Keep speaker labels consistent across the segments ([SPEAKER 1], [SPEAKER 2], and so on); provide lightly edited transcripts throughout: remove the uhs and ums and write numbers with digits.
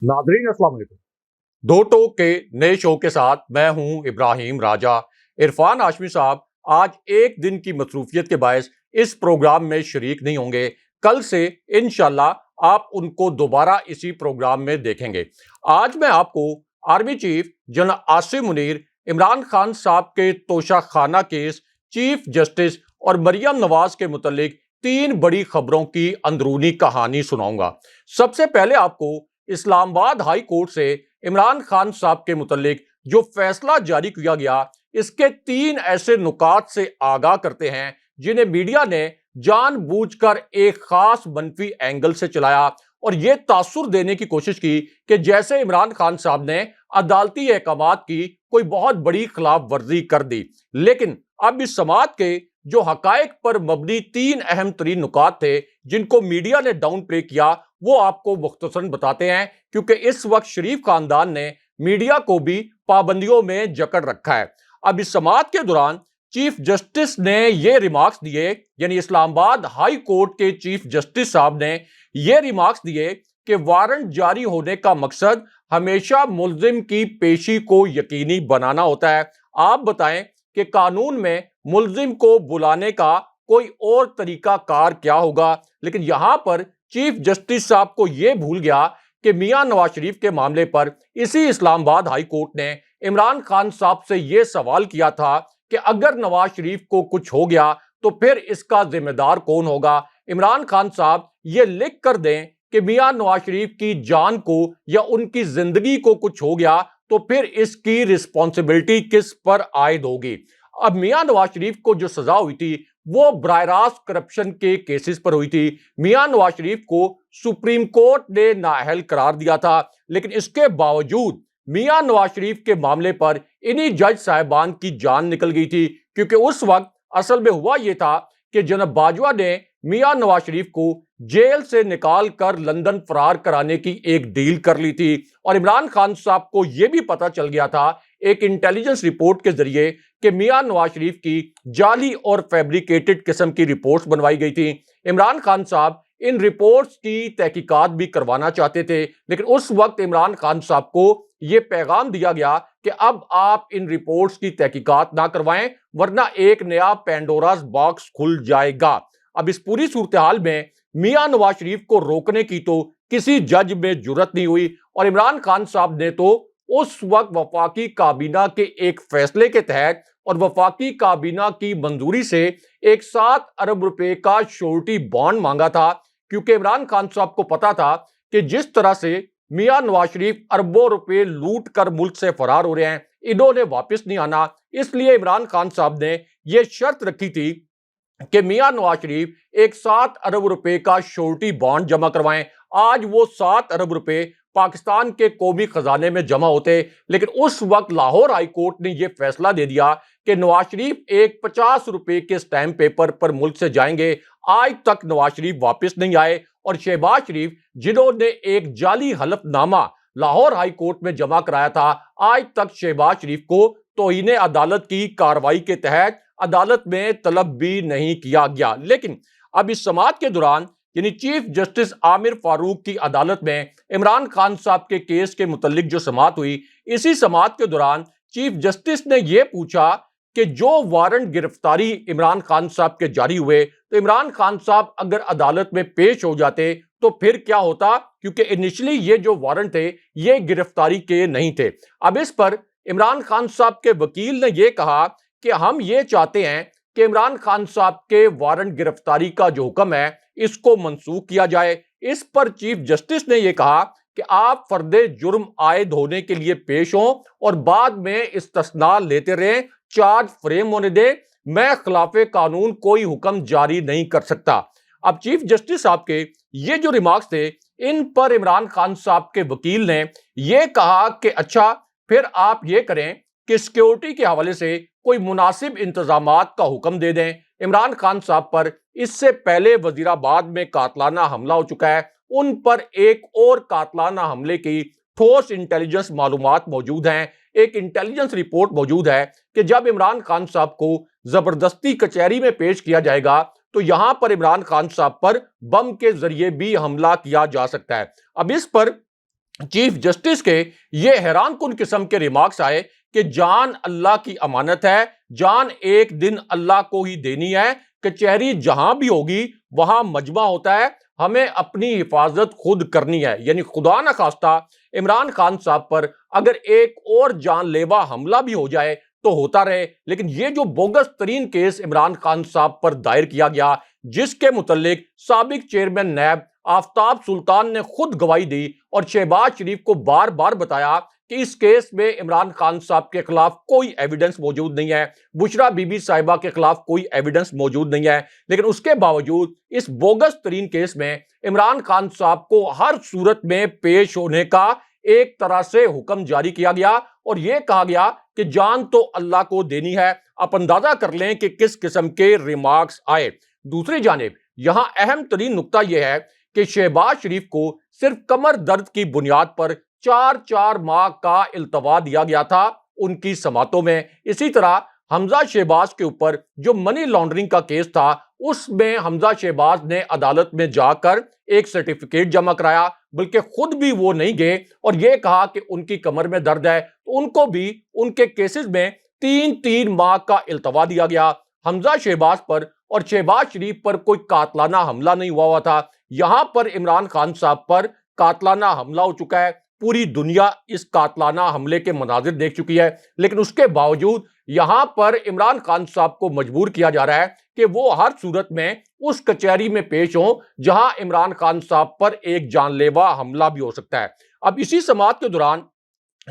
[SPEAKER 1] Nadreen अस्सलाम वालेकुम। दो टोक के नए शो के साथ मैं हूं इब्राहिम राजा। इरफान हाशमी साहब आज एक दिन की मसरूफियत के बायस इस प्रोग्राम में शरीक नहीं होंगे। कल से इंशाल्लाह आप उनको दोबारा इसी प्रोग्राम में देखेंगे। आज मैं आपको army chief general Asim Munir, Imran Khan साहब के तोशा खाना केस, चीफ जस्टिस और मरियम नवाज के मुतल्लिक तीन बड़ी खबरों की अंदरूनी कहानी सुनाऊंगा। सबसे पहले आपको इस्लामाबाद हाई कोर्ट से इमरान खान साहब के मुतल्लिक जो फैसला जारी किया गया, इसके तीन ऐसे नुकात से आगाह करते हैं जिन्हें मीडिया ने जानबूझकर एक खास मनफी एंगल से चलाया और यह तासुर देने की कोशिश की कि जैसे इमरान खान साहब ने अदालती अहकामात की कोई बहुत बड़ी खिलाफ वर्जी कर दी। लेकिन अब इस समाअत के जो हकायक पर मबनी तीन अहम तरीन नुकात थे जिनको मीडिया ने डाउन प्ले किया, वो आपको मुख्तसरन बताते हैं, क्योंकि इस वक्त शरीफ खानदान ने मीडिया को भी पाबंदियों में जकड़ रखा है। अब इस समाअत के दौरान चीफ जस्टिस ने ये रिमार्क्स दिए, यानी इस्लामाबाद हाई कोर्ट के चीफ जस्टिस साहब ने ये रिमार्क्स दिए कि वारंट जारी होने का मकसद हमेशा मुल्जिम की पेशी को यकीनी बनाना होता है। आप बताएं कि कानून में मुल्जिम को बुलाने का कोई और तरीका कार क्या होगा। लेकिन यहां पर चीफ जस्टिस साहब को यह भूल गया कि मियां नवाज शरीफ के मामले पर इसी इस्लामाबाद हाई कोर्ट ने इमरान खान साहब से यह सवाल किया था कि अगर नवाज शरीफ को कुछ हो गया तो फिर इसका जिम्मेदार कौन होगा। इमरान खान साहब ये लिख कर दें कि मियां नवाज शरीफ की जान को या उनकी जिंदगी को कुछ हो गया तो फिर इसकी रिस्पॉन्सिबिलिटी किस पर आयद होगी। अब मियां नवाज शरीफ को जो सजा हुई थी वो बराह रास्त करप्शन के केसेस पर हुई थी। मियां नवाज शरीफ को सुप्रीम कोर्ट ने नाअहल करार दिया था, लेकिन इसके बावजूद मियां नवाज शरीफ के मामले पर इन्हीं जज साहिबान की जान निकल गई थी, क्योंकि उस वक्त असल में हुआ यह था कि जनाब बाजवा ने मियां नवाज शरीफ को जेल से निकाल कर लंदन फरार कराने की एक डील कर ली थी। और इमरान खान साहब को यह भी पता चल गया था एक इंटेलिजेंस रिपोर्ट के जरिए कि मियां नवाज शरीफ की जाली और फैब्रिकेटेड किस्म की रिपोर्ट्स बनवाई गई थी। इमरान खान साहब इन रिपोर्ट्स की तहकीकात भी करवाना चाहते थे, लेकिन उस वक्त इमरान खान साहब को यह पैगाम दिया गया कि अब आप इन रिपोर्ट्स की तहकीकात ना करवाएं, वरना एक नया पेंडोरास बॉक्स खुल जाएगा। अब इस पूरी सूरत हाल में मियां नवाज शरीफ को रोकने की तो किसी जज में जुर्रत नहीं हुई और इमरान खान साहब ने तो उस वक्त वफाकी काबीना के एक फैसले के तहत और वफाकी काबीना की मंजूरी से एक 7 अरब रुपए का श्योरिटी बॉन्ड मांगा था, क्योंकि इमरान खान साहब को पता था कि जिस तरह से मियां नवाज शरीफ अरबों रुपए लूट कर मुल्क से फरार हो रहे हैं, इन्होंने वापस नहीं आना। इसलिए इमरान खान साहब ने यह शर्त रखी थी कि मियां नवाज शरीफ एक 7 अरब रुपए का श्योरिटी बॉन्ड जमा करवाएं। आज वो 7 अरब रुपए पाकिस्तान के कौमी खजाने में जमा होते, लेकिन उस वक्त लाहौर हाई कोर्ट ने यह फैसला दे दिया कि नवाज शरीफ एक 50 रुपए के स्टैंप पेपर पर मुल्क से जाएंगे। आज तक नवाज शरीफ वापस नहीं आए और शहबाज शरीफ, जिन्होंने एक जाली हलफनामा लाहौर हाई कोर्ट में जमा कराया था, आज तक शहबाज शरीफ को तौहीन अदालत की कार्रवाई के तहत अदालत में तलब भी नहीं किया गया। लेकिन अब इस समाअत के दौरान यानी चीफ जस्टिस आमिर फारूक की अदालत में इमरान खान साहब के केस के मुतल्लिक जो समाअत हुई, इसी समाअत के दौरान चीफ जस्टिस ने यह पूछा कि जो वारंट गिरफ्तारी इमरान खान साहब के जारी हुए, तो इमरान खान साहब अगर अदालत में पेश हो जाते तो फिर क्या होता, क्योंकि इनिशियली ये जो वारंट थे ये गिरफ्तारी के नहीं थे। अब इस पर इमरान खान साहब के वकील ने यह कहा कि हम ये चाहते हैं कि इमरान खान साहब के वारंट गिरफ्तारी का जो हुक्म है इसको मनसूख किया जाए। इस पर चीफ जस्टिस ने यह कहा कि आप फर्दे जुर्म आयद होने के लिए पेश हों और बाद में इस्तिस्ना लेते रहें, चार्ज फ्रेम होने दें। मैं खिलाफे कानून कोई हुक्म जारी नहीं कर सकता। अब चीफ जस्टिस साहब के ये जो रिमार्क्स थे, इन पर इमरान खान साहब के वकील ने यह कहा कि अच्छा फिर आप ये करें कि सिक्योरिटी के हवाले से कोई मुनासिब इंतजामात का हुक्म दे दें। इमरान खान साहब पर इससे पहले वजीराबाद में कातलाना हमला हो चुका है, उन पर एक और कातलाना हमले की ठोस इंटेलिजेंस मालूमात मौजूद हैं। एक इंटेलिजेंस रिपोर्ट मौजूद है कि जब इमरान खान साहब को जबरदस्ती कचहरी में पेश किया जाएगा तो यहां पर इमरान खान साहब पर बम के जरिए भी हमला किया जा सकता है। अब इस पर चीफ जस्टिस के ये हैरान कुन किस्म के रिमार्क्स आए कि जान अल्लाह की अमानत है, जान एक दिन अल्लाह को ही देनी है, कचहरी जहां भी होगी वहां मजमा होता है, हमें अपनी हिफाजत खुद करनी है। यानी खुदा न खास्ता इमरान खान साहब पर अगर एक और जानलेवा हमला भी हो जाए तो होता रहे, लेकिन ये जो बोगस तरीन केस इमरान खान साहब पर दायर किया गया, जिसके मुतल्लिक साबिक चेयरमैन नैब आफ्ताब सुल्तान ने खुद गवाही दी और शहबाज शरीफ को बार बार बताया कि इस केस में इमरान खान साहब के खिलाफ कोई एविडेंस मौजूद नहीं है, बुशरा बीबी साहिबा के खिलाफ कोई एविडेंस मौजूद नहीं है, लेकिन उसके बावजूद इस बोगस तरीन केस में इमरान खान साहब को हर सूरत में पेश होने का एक तरह से हुक्म जारी किया गया और यह कहा गया कि जान तो अल्लाह को देनी है। आप अंदाजा कर लें कि किस किस्म के रिमार्क्स आए। दूसरी जानिब यहां अहम तरीन नुक्ता यह है कि शहबाज शरीफ को सिर्फ कमर दर्द की बुनियाद पर 4 माह का इल्तवा दिया गया था उनकी समातों में। इसी तरह हमजा शहबाज के ऊपर जो मनी लॉन्ड्रिंग का केस था, उसमें हमजा शहबाज ने अदालत में जाकर एक सर्टिफिकेट जमा कराया, बल्कि खुद भी वो नहीं गए और यह कहा कि उनकी कमर में दर्द है, तो उनको भी उनके केसेस में 3 माह का इल्तवा दिया गया। हमजा शहबाज पर और शहबाज शरीफ पर कोई कातलाना हमला नहीं हुआ था। यहां पर इमरान खान साहब पर कातलाना हमला हो चुका है, पूरी दुनिया इस कातलाना हमले के मनाजिर देख चुकी है, लेकिन उसके बावजूद यहां पर इमरान खान साहब को मजबूर किया जा रहा है कि वो हर सूरत में उस कचहरी में पेश हो जहां इमरान खान साहब पर एक जानलेवा हमला भी हो सकता है। अब इसी समाअत के दौरान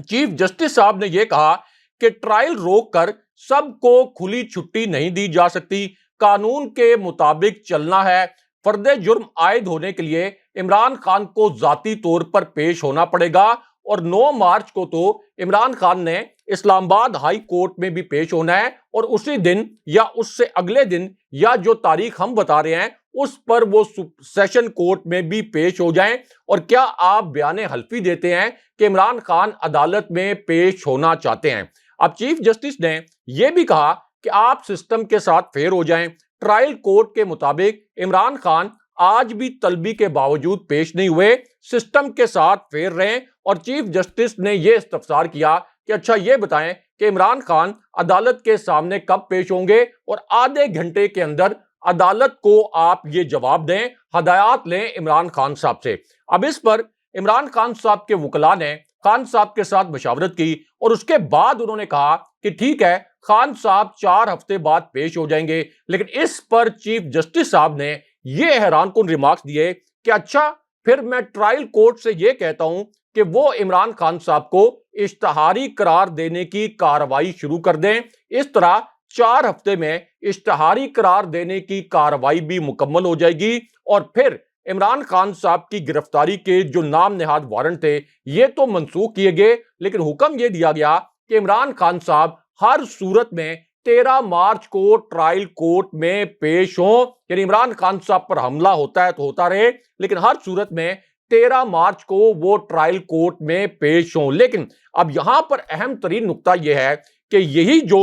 [SPEAKER 1] चीफ जस्टिस साहब ने यह कहा कि ट्रायल रोक कर सबको खुली छुट्टी नहीं दी जा सकती, कानून के मुताबिक चलना है। फर्दे जुर्म आयद होने के लिए इमरान खान को जाती तौर पर पेश होना पड़ेगा और 9 मार्च को तो इमरान खान ने इस्लामाबाद हाई कोर्ट में भी पेश होना है और उसी दिन या उससे अगले दिन या जो तारीख हम बता रहे हैं उस पर वो सेशन कोर्ट में भी पेश हो जाएं। और क्या आप बयान हल्फी देते हैं कि इमरान खान अदालत में पेश होना चाहते हैं? अब चीफ जस्टिस ने यह भी कहा कि आप सिस्टम के साथ फेर हो जाएं। ट्रायल कोर्ट के मुताबिक इमरान खान आज भी तलबी के बावजूद पेश नहीं हुए, सिस्टम के साथ फेर रहे और चीफ जस्टिस ने यह इस्तफसार किया कि अच्छा ये बताएं कि इमरान खान अदालत के सामने कब पेश होंगे और आधे घंटे के अंदर अदालत को आप ये जवाब दें, हदायत लें इमरान खान साहब से। अब इस पर इमरान खान साहब के वकला ने खान साहब के साथ मशावरत की और उसके बाद उन्होंने कहा कि ठीक है, खान साहब 4 हफ्ते बाद पेश हो जाएंगे। लेकिन इस पर चीफ जस्टिस साहब ने यह हैरानकुन रिमार्क्स दिए कि अच्छा फिर मैं ट्रायल कोर्ट से यह कहता हूं कि वो इमरान खान साहब को इश्तहारी करार देने की कार्रवाई शुरू कर दें। इस तरह 4 हफ्ते में इश्तहारी करार देने की कार्रवाई भी मुकम्मल हो जाएगी और फिर इमरान खान साहब की गिरफ्तारी के जो नाम नेहाद वारंट थे ये तो मनसूख किए गए, लेकिन हुक्म यह दिया गया कि इमरान खान साहब हर सूरत में 13 मार्च को ट्रायल कोर्ट में पेश हो। यानी इमरान खान साहब पर हमला होता है तो होता रहे, लेकिन हर सूरत में 13 मार्च को वो ट्रायल कोर्ट में पेश हो। लेकिन अब यहां पर अहम तरीन नुक्ता यह है कि यही जो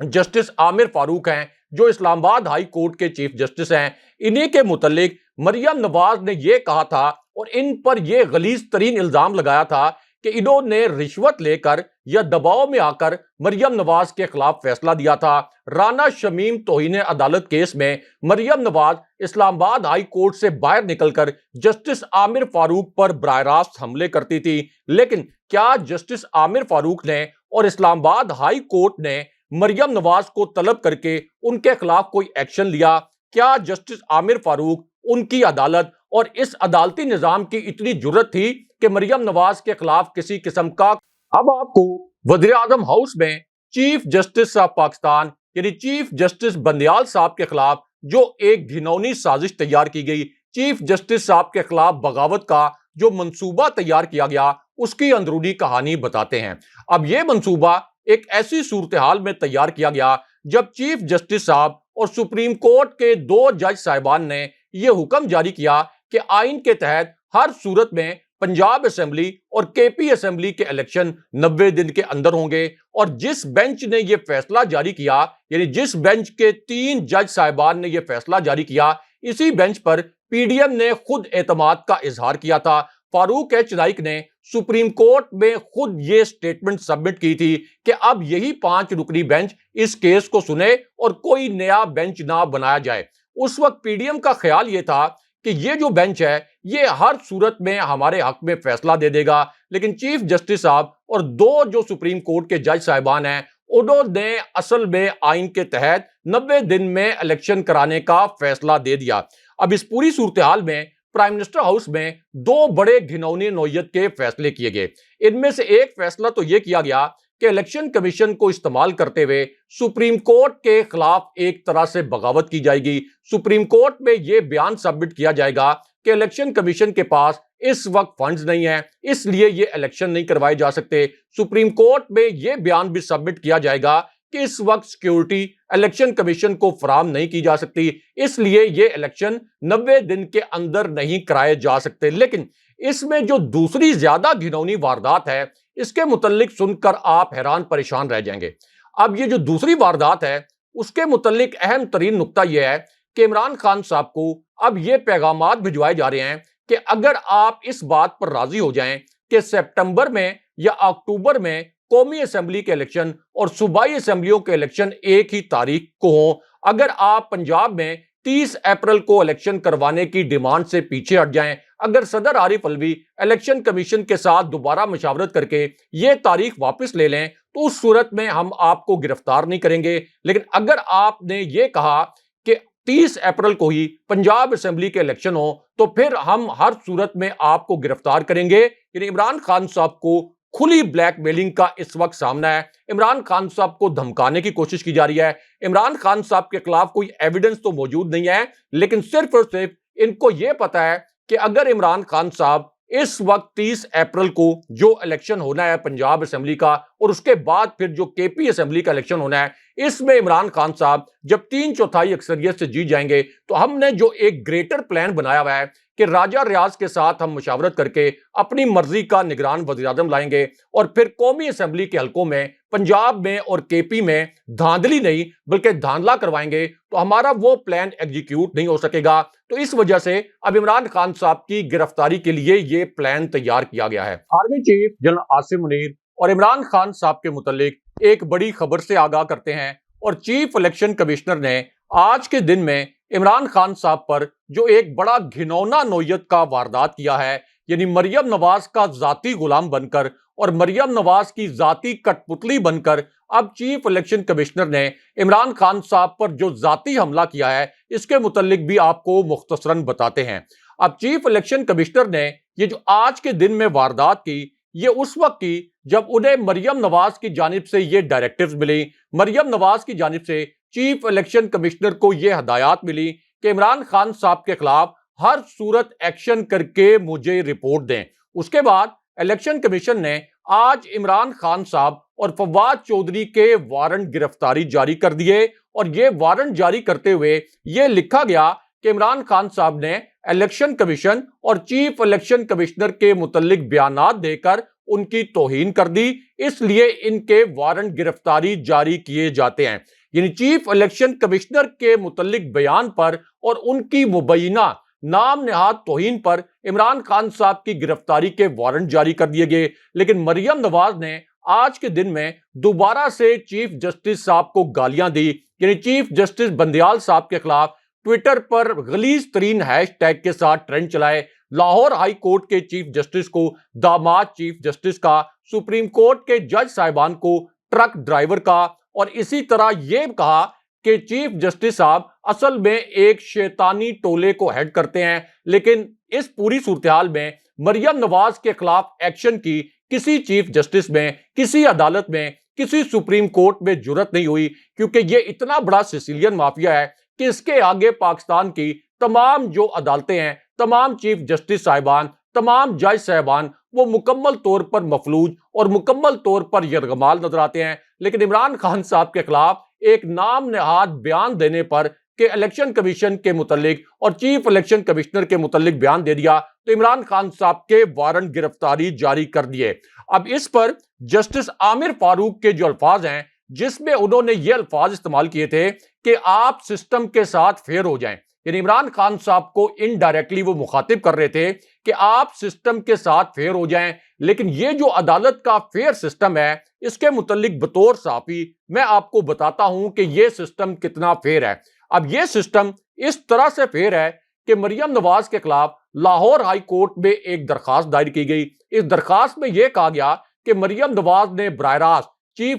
[SPEAKER 1] जस्टिस आमिर फारूक हैं, जो इस्लामाबाद हाई कोर्ट के चीफ जस्टिस हैं, इन्हीं के मुतालिक मरियम नवाज ने यह कहा था और इन पर यह गलीज तरीन इल्जाम लगाया था कि इन्होंने रिश्वत लेकर या दबाव में आकर मरियम नवाज के खिलाफ फैसला दिया था। राना शमीम तौहीन अदालत केस में मरियम नवाज इस्लामाबाद हाई कोर्ट से बाहर निकलकर जस्टिस आमिर फारूक पर बराह रास्त हमले करती थी, लेकिन क्या जस्टिस आमिर फारूक ने और इस्लामाबाद हाई कोर्ट ने मरियम नवाज को तलब करके उनके खिलाफ कोई एक्शन लिया? क्या जस्टिस आमिर फारूक, उनकी अदालत और इस अदालती निजाम की इतनी जुर्रत थी कि मरियम नवाज के खिलाफ किसी किस्म का? अब आपको वज़ीर आज़म हाउस में चीफ जस्टिस ऑफ पाकिस्तान यानी चीफ जस्टिस बंदयाल साहब के खिलाफ जो एक घिनौनी साजिश तैयार की गई, चीफ जस्टिस साहब के खिलाफ बगावत का जो मंसूबा तैयार किया गया, उसकी अंदरूनी कहानी बताते हैं। अब यह मंसूबा एक ऐसी सूरत हाल में तैयार किया गया जब चीफ जस्टिस साहब और सुप्रीम कोर्ट के 2 जज साहिबान ने यह हुक्म जारी किया कि आइन के तहत हर सूरत में पंजाब असेंबली और केपी असेंबली के इलेक्शन 90 दिन के अंदर होंगे। और जिस बेंच ने यह फैसला जारी किया, यानी जिस बेंच के 3 जज साहिबान ने यह फैसला जारी किया, इसी बेंच पर पीडीएम ने खुद एतमाद का इजहार किया था फारूक एच नाइक ने सुप्रीम कोर्ट में खुद ये स्टेटमेंट सबमिट की थी कि अब यही 5 रुकनी बेंच इस केस को सुने और कोई नया बेंच ना बनाया जाए। उस वक्त पीडीएम का ख्याल यह था कि ये जो बेंच है ये हर सूरत में हमारे हक में फैसला दे देगा, लेकिन चीफ जस्टिस साहब और 2 जो सुप्रीम कोर्ट के जज साहिबान हैं उन्होंने असल में आइन के तहत 90 दिन में इलेक्शन कराने का फैसला दे दिया। अब इस पूरी सूरत हाल में प्राइम मिनिस्टर हाउस में 2 बड़े घिनौनी नौयत के फैसले किए गए। इनमें से एक फैसला तो यह किया गया कि इलेक्शन कमीशन को इस्तेमाल करते हुए सुप्रीम कोर्ट के खिलाफ एक तरह से बगावत की जाएगी। सुप्रीम कोर्ट में यह बयान सबमिट किया जाएगा कि इलेक्शन कमीशन के पास इस वक्त फंड्स नहीं है, इसलिए ये इलेक्शन नहीं करवाए जा सकते। सुप्रीम कोर्ट में यह बयान भी सबमिट किया जाएगा कि इस वक्त सिक्योरिटी इलेक्शन कमीशन को फराहम नहीं की जा सकती, इसलिए ये इलेक्शन 90 दिन के अंदर नहीं कराए जा सकते। लेकिन इसमें जो दूसरी ज्यादा घिनौनी वारदात है इसके मुतल्लिक सुनकर आप हैरान परेशान रह जाएंगे। अब ये जो दूसरी वारदात है उसके मुतल्लिक अहम तरीन नुक्ता यह है कि इमरान खान साहब को अब ये पैगामात भिजवाए जा रहे हैं कि अगर आप इस बात पर राजी हो जाएं कि सितंबर में या अक्टूबर में कौमी असेंबली के इलेक्शन और सूबाई असेंबलियों के इलेक्शन एक ही तारीख को हो, अगर आप पंजाब में 30 अप्रैल को इलेक्शन करवाने की डिमांड से पीछे हट जाएं, अगर सदर आरिफ अलवी इलेक्शन कमीशन के साथ दोबारा मशावरत करके ये तारीख वापस ले लें तो उस सूरत में हम आपको गिरफ्तार नहीं करेंगे। लेकिन अगर आपने ये कहा कि 30 अप्रैल को ही पंजाब असेंबली के इलेक्शन हो तो फिर हम हर सूरत में आपको गिरफ्तार करेंगे। यानी इमरान खान साहब को खुली ब्लैकमेलिंग का इस वक्त सामना है। इमरान खान साहब को धमकाने की कोशिश की जा रही है। इमरान खान साहब के खिलाफ कोई एविडेंस तो मौजूद नहीं है, लेकिन सिर्फ और सिर्फ इनको यह पता है कि अगर इमरान खान साहब इस वक्त 30 अप्रैल को जो इलेक्शन होना है पंजाब असेंबली का और उसके बाद फिर जो केपी असेंबली का इलेक्शन होना है, इसमें इमरान खान साहब जब 3/4 अक्सरियत से जीत जाएंगे तो हमने जो एक ग्रेटर प्लान बनाया हुआ है कि राजा रियाज के साथ हम मुशावरत करके अपनी मर्जी का निगरान वज़ीर-ए-आज़म लाएंगे और फिर कौमी असेंबली के हलकों में पंजाब में और केपी में धांधली नहीं बल्कि धांधला करवाएंगे, तो हमारा वो प्लान एग्जीक्यूट नहीं हो सकेगा। तो इस वजह से अब इमरान खान साहब की गिरफ्तारी के लिए ये प्लान तैयार किया गया है। Army chief general Asim Munir और इमरान खान साहब के मुतालिक एक बड़ी खबर से आगाह करते हैं और चीफ इलेक्शन कमिश्नर ने आज के दिन में इमरान खान साहब पर जो एक बड़ा घिनौना नौयत का वारदात किया है, यानी मरियम नवाज का जाती गुलाम बनकर और मरियम नवाज की जाती कठपुतली बनकर अब चीफ इलेक्शन कमिश्नर ने इमरान खान साहब पर जो जाती हमला किया है इसके मुतालिक भी आपको मुख्तसरन बताते हैं। अब चीफ इलेक्शन कमिश्नर ने ये जो आज के दिन में वारदात की ये उस वक्त की जब उन्हें मरियम नवाज की जानिब से ये डायरेक्टिव्स मिली, मरियम नवाज की जानिब से चीफ इलेक्शन कमिश्नर को यह हदायत मिली कि इमरान खान साहब के खिलाफ हर सूरत एक्शन करके मुझे रिपोर्ट दें। उसके बाद इलेक्शन कमीशन ने आज इमरान खान साहब और फवाद चौधरी के वारंट गिरफ्तारी जारी कर दिए और ये वारंट जारी करते हुए ये लिखा गया कि इमरान खान साहब ने इलेक्शन कमीशन और चीफ इलेक्शन कमिश्नर के मुतल्लिक बयानात देकर उनकी तौहीन कर दी, इसलिए इनके वारंट गिरफ्तारी जारी किए जाते हैं। यानी चीफ इलेक्शन कमिश्नर के मुतल्लिक बयान पर और उनकी मुबैना नाम नेहाद तौहीन पर इमरान खान साहब की गिरफ्तारी के वारंट जारी कर दिए गए। लेकिन मरियम नवाज ने आज के दिन में दोबारा से चीफ जस्टिस साहब को गालियां दी, यानी चीफ जस्टिस बंदयाल साहब के खिलाफ ट्विटर पर गलीज तरीन हैशटैग के साथ ट्रेंड चलाए। लाहौर हाई कोर्ट के चीफ जस्टिस को दामाद चीफ जस्टिस का, सुप्रीम कोर्ट के जज साहिबान को ट्रक ड्राइवर का, और इसी तरह यह कहा कि चीफ जस्टिस साहब असल में एक शैतानी टोले को हेड करते हैं। लेकिन इस पूरी सूरत में मरियम नवाज के खिलाफ एक्शन की किसी चीफ जस्टिस में, किसी अदालत में, किसी सुप्रीम कोर्ट में जुर्रत नहीं हुई, क्योंकि यह इतना बड़ा सिसिलियन माफिया है कि इसके आगे पाकिस्तान की तमाम जो अदालतें हैं, तमाम चीफ जस्टिस साहिबान, तमाम जज साहिबान वो मुकम्मल तौर पर मफलूज और मुकम्मल तौर पर यरगमाल नजर आते हैं। लेकिन इमरान खान साहब के खिलाफ एक नाम नेहाद बयान देने पर कि इलेक्शन कमीशन के मुतल्लिक और चीफ इलेक्शन कमिश्नर के मुतल्लिक बयान दे दिया तो इमरान खान साहब के वारंट गिरफ्तारी जारी कर दिए। अब इस पर जस्टिस आमिर फारूक के जो अल्फाज हैं जिसमें उन्होंने ये अल्फाज इस्तेमाल किए थे कि आप सिस्टम के साथ फेयर हो जाएं, यानी इमरान खान साहब को इनडायरेक्टली वो मुखातिब कर रहे थे कि आप सिस्टम के साथ फेयर हो जाएं। लेकिन ये जो अदालत का फेयर सिस्टम है, इसके मुतल्लिक बतौर साफी मैं आपको बताता हूं कि ये सिस्टम कितना फेयर है। अब ये सिस्टम इस तरह से फेयर है कि मरियम नवाज के खिलाफ लाहौर हाई कोर्ट में एक दरखास्त दायर की गई। इस दरखास्त में यह कहा गया कि मरियम नवाज ने बराह रास्त चीफ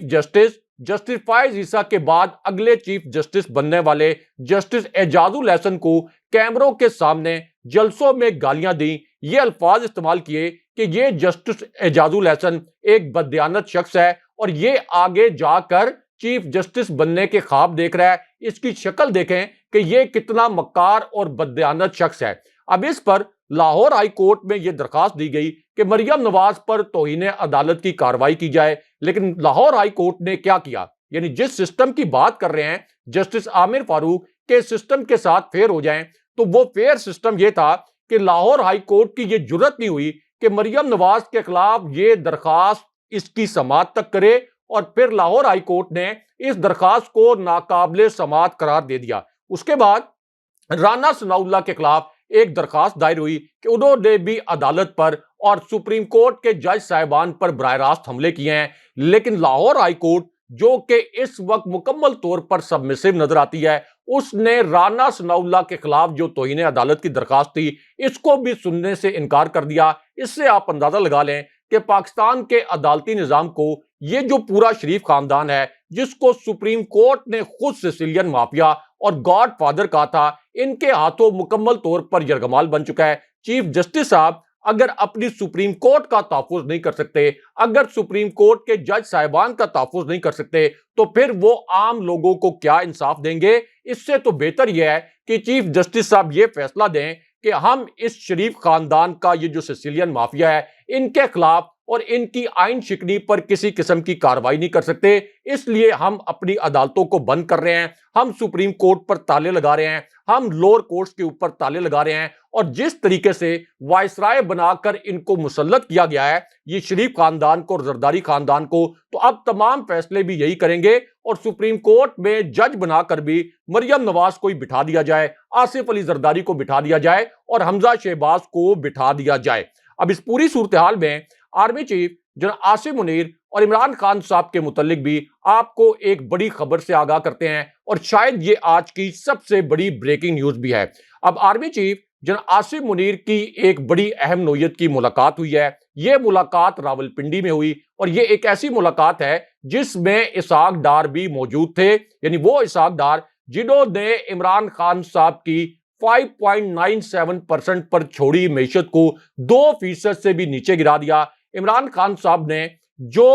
[SPEAKER 1] जस्टिस फायज ईसा के बाद अगले चीफ जस्टिस बनने वाले जस्टिस एजाजुल हसन को कैमरों के सामने जलसों में गालियां दी। ये अल्फाज इस्तेमाल किए कि ये जस्टिस एजाजुल हसन एक बददियानत शख्स है और ये आगे जाकर चीफ जस्टिस बनने के ख्वाब देख रहा है। इसकी शक्ल देखें कि ये कितना मक्कार और बददियानत शख्स है। अब इस पर लाहौर हाई कोर्ट में यह दरखास्त दी गई कि मरियम नवाज पर तौहीन अदालत की कार्रवाई की जाए। लेकिन लाहौर हाई कोर्ट ने क्या किया, यानी जिस सिस्टम की बात कर रहे हैं जस्टिस आमिर फारूक के सिस्टम के साथ फेयर हो जाएं, तो वो फेयर सिस्टम यह था कि लाहौर हाई कोर्ट की यह जुर्रत नहीं हुई कि मरियम नवाज के खिलाफ ये दरखास्त इसकी समाअत तक करे और फिर लाहौर हाई कोर्ट ने इस दरखास्त को नाकाबिले समाअत करार दे दिया। उसके बाद राना सनाउल्लाह के खिलाफ एक दरखास्त दायर हुई कि उन्होंने भी अदालत पर और सुप्रीम कोर्ट के जज साहिबान पर बराह रास्त हमले किए हैं। लेकिन लाहौर हाई कोर्ट, जो कि इस वक्त मुकम्मल तौर पर सबमिसिव नजर आती है, उसने राना सनाउल्लाह के खिलाफ जो तौहीन अदालत की दरखास्त थी, इसको भी सुनने से इनकार कर दिया। इससे आप अंदाजा लगा लें कि पाकिस्तान के अदालती निजाम को ये जो पूरा शरीफ खानदान है, जिसको सुप्रीम कोर्ट ने खुद सिसिलियन माफिया और गॉड फादर कहा था, इनके हाथों मुकम्मल तौर पर यरगमाल बन चुका है। चीफ जस्टिस साहब अगर अपनी सुप्रीम कोर्ट का तहफ़्फ़ुज़ नहीं कर सकते, अगर सुप्रीम कोर्ट के जज साहिबान का तहफ़्फ़ुज़ नहीं कर सकते, तो फिर वो आम लोगों को क्या इंसाफ देंगे। इससे तो बेहतर यह है कि चीफ जस्टिस साहब ये फैसला दें कि हम इस शरीफ खानदान का ये जो सिसिलियन माफिया है, इनके खिलाफ और इनकी आइन शिकनी पर किसी किस्म की कार्रवाई नहीं कर सकते, इसलिए हम अपनी अदालतों को बंद कर रहे हैं, हम सुप्रीम कोर्ट पर ताले लगा रहे हैं, हम लोअर कोर्ट्स के ऊपर ताले लगा रहे हैं। और जिस तरीके से वायसराय बनाकर इनको मुसल्लत किया गया है, ये शरीफ खानदान को और जरदारी खानदान को, तो अब तमाम फैसले भी यही करेंगे और सुप्रीम कोर्ट में जज बनाकर भी मरियम नवाज को ही बिठा दिया जाए, आसिफ अली जरदारी को बिठा दिया जाए और हमजा शहबाज को बिठा दिया जाए। अब इस पूरी सूरत हाल में army chief general Asim Munir और इमरान खान साहब के मुतल्लिक भी आपको एक बड़ी खबर से आगाह करते हैं और शायद ये आज की सबसे बड़ी ब्रेकिंग न्यूज भी है। अब army chief general Asim Munir की एक बड़ी अहम नोयत की मुलाकात हुई है। यह मुलाकात रावलपिंडी में हुई और यह एक ऐसी मुलाकात है जिसमें इसहाक डार भी मौजूद थे, यानी वो इसहाक डार जिन्होंने इमरान खान साहब की 5.97% पर छोड़ी मैशत को 2% से भी नीचे गिरा दिया। इमरान खान साहब ने जो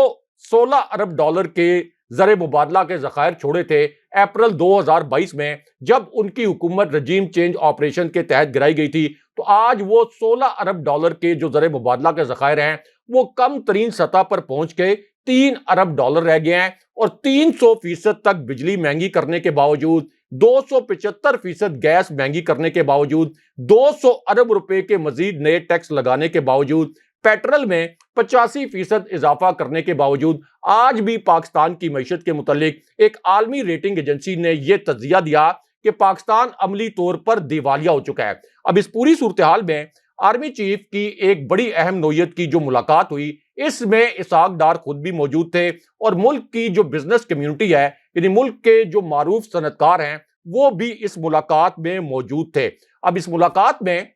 [SPEAKER 1] 16 अरब डॉलर के ज़र मुबादला के ज़खायर छोड़े थे अप्रैल 2022 में, जब उनकी हुकूमत रजीम चेंज ऑपरेशन के तहत गिराई गई थी, तो आज वो 16 अरब डॉलर के जो ज़र मुबादला के ज़खायर हैं, वो कम तरीन सतह पर पहुंच के 3 अरब डॉलर रह गए हैं। और 300% तक बिजली महंगी करने के बावजूद, 275% गैस महंगी करने के बावजूद, 200 अरब रुपए के मजीद नए टैक्स लगाने के बावजूद, पेट्रोल में 85% इजाफा करने के बावजूद, आज भी पाकिस्तान की मईशत के मुतालिक एक आलमी रेटिंग एजेंसी ने यह तज्जिया दिया कि पाकिस्तान अमली तौर पर दिवालिया हो चुका है। अब इस पूरी सूरत हाल में आर्मी चीफ की एक बड़ी अहम नोयत की जो मुलाकात हुई, इसमें इसहाक डार खुद भी मौजूद थे और मुल्क की जो बिजनेस कम्युनिटी है, यानी मुल्क के जो मारूफ सनतकार हैं, वो भी इस मुलाकात में मौजूद थे। अब इस मुलाकात में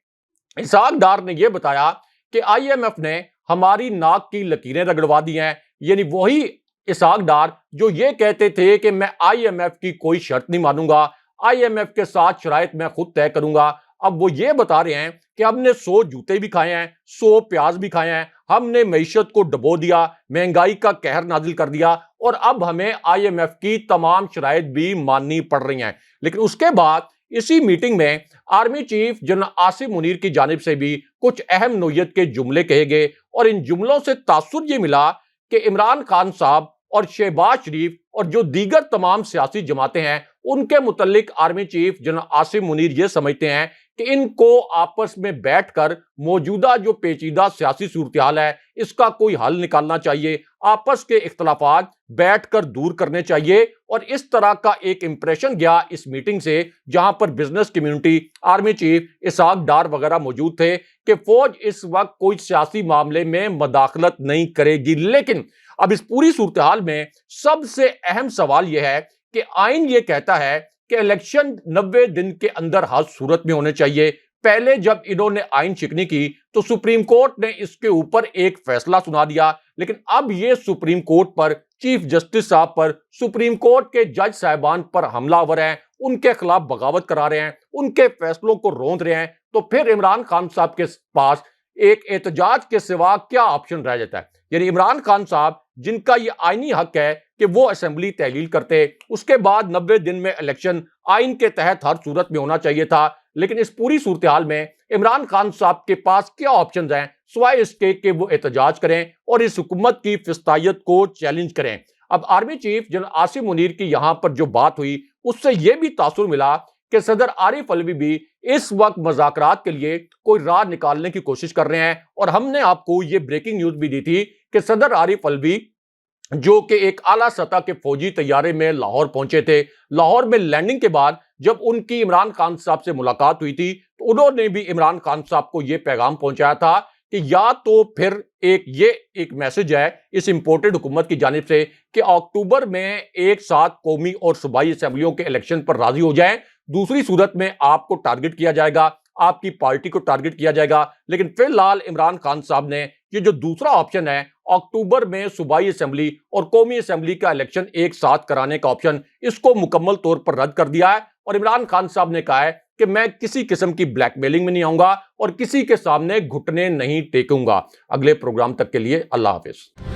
[SPEAKER 1] इसहाक डार ने यह बताया कि IMF ने हमारी नाक की लकीरें रगड़वा दी हैं, यानी वही इसहाक डार जो ये कहते थे कि मैं IMF की कोई शर्त नहीं मानूंगा, IMF के साथ शराइत मैं खुद तय करूंगा। अब वो ये बता रहे हैं कि हमने 100 जूते भी खाए हैं, 100 प्याज भी खाए हैं, हमने मईशत को डबो दिया, महंगाई का कहर नाजिल कर दिया और अब हमें IMF की तमाम शराइत भी माननी पड़ रही हैं। लेकिन उसके बाद इसी मीटिंग में army chief general Asim Munir की जानिब से भी कुछ अहम नोयत के जुमले कहे गए और इन जुमलों से तासुर ये मिला कि इमरान खान साहब और शहबाज शरीफ और जो दीगर तमाम सियासी जमातें हैं, उनके मुतल्लिक army chief general Asim Munir ये समझते हैं कि इनको आपस में बैठकर मौजूदा जो पेचीदा सियासी सूरत-ए-हाल है इसका कोई हल निकालना चाहिए, आपस के इख्तलाफात बैठकर दूर करने चाहिए। और इस तरह का एक इंप्रेशन गया इस मीटिंग से, जहां पर बिजनेस कम्युनिटी, आर्मी चीफ इसहाक डार वगैरह मौजूद थे, कि फौज इस वक्त कोई सियासी मामले में मदाखलत नहीं करेगी। लेकिन अब इस पूरी सूरत-ए-हाल में सबसे अहम सवाल यह है कि आइन यह कहता है कि इलेक्शन 90 दिन के अंदर हर सूरत में होने चाहिए। पहले जब इन्होंने आइन शिकनी की तो सुप्रीम कोर्ट ने इसके ऊपर एक फैसला सुना दिया, लेकिन अब यह सुप्रीम कोर्ट पर, चीफ जस्टिस साहब पर, सुप्रीम कोर्ट के जज साहिबान पर हमलावर हैं, उनके खिलाफ बगावत करा रहे हैं, उनके फैसलों को रोंद रहे हैं। तो फिर इमरान खान साहब के पास एक एहतजाज के सिवा क्या ऑप्शन रह जाता है? यानी इमरान खान साहब, जिनका यह आईनी हक है कि वो असेंबली तहलील करते, उसके बाद 90 दिन में इलेक्शन आइन के तहत हर सूरत में होना चाहिए था। लेकिन इस पूरी सूरत-ए-हाल में इमरान खान साहब के पास क्या ऑप्शंस हैं सिवाय इसके कि वो एहतजाज करें और इस हुकूमत की फिस्तायत को चैलेंज करें। अब army chief general Asim Munir की यहां पर जो बात हुई, उससे यह भी तासुर मिला कि सदर आरिफ अलवी भी इस वक्त मुज़ाकरात के लिए कोई राह निकालने की कोशिश कर रहे हैं। और हमने आपको यह ब्रेकिंग न्यूज भी दी थी कि सदर आरिफ अलवी, जो कि एक आला सतह के फौजी तैयारे में लाहौर पहुंचे थे, लाहौर में लैंडिंग के बाद जब उनकी इमरान खान साहब से मुलाकात हुई थी तो उन्होंने भी इमरान खान साहब को यह पैगाम पहुंचाया था कि या तो फिर एक मैसेज है इस इंपोर्टेड हुकूमत की जानिब से कि अक्टूबर में एक साथ कौमी और सूबाई असेंबलियों के इलेक्शन पर राजी हो जाएं, दूसरी सूरत में आपको टारगेट किया जाएगा, आपकी पार्टी को टारगेट किया जाएगा। लेकिन फिलहाल इमरान खान साहब ने ये जो दूसरा ऑप्शन है, अक्टूबर में सूबाई असेंबली और कौमी असेंबली का इलेक्शन एक साथ कराने का ऑप्शन, इसको मुकम्मल तौर पर रद्द कर दिया है। और इमरान खान साहब ने कहा है कि मैं किसी किस्म की ब्लैकमेलिंग में नहीं आऊंगा और किसी के सामने घुटने नहीं टेकूंगा। अगले प्रोग्राम तक के लिए अल्लाह हाफिज।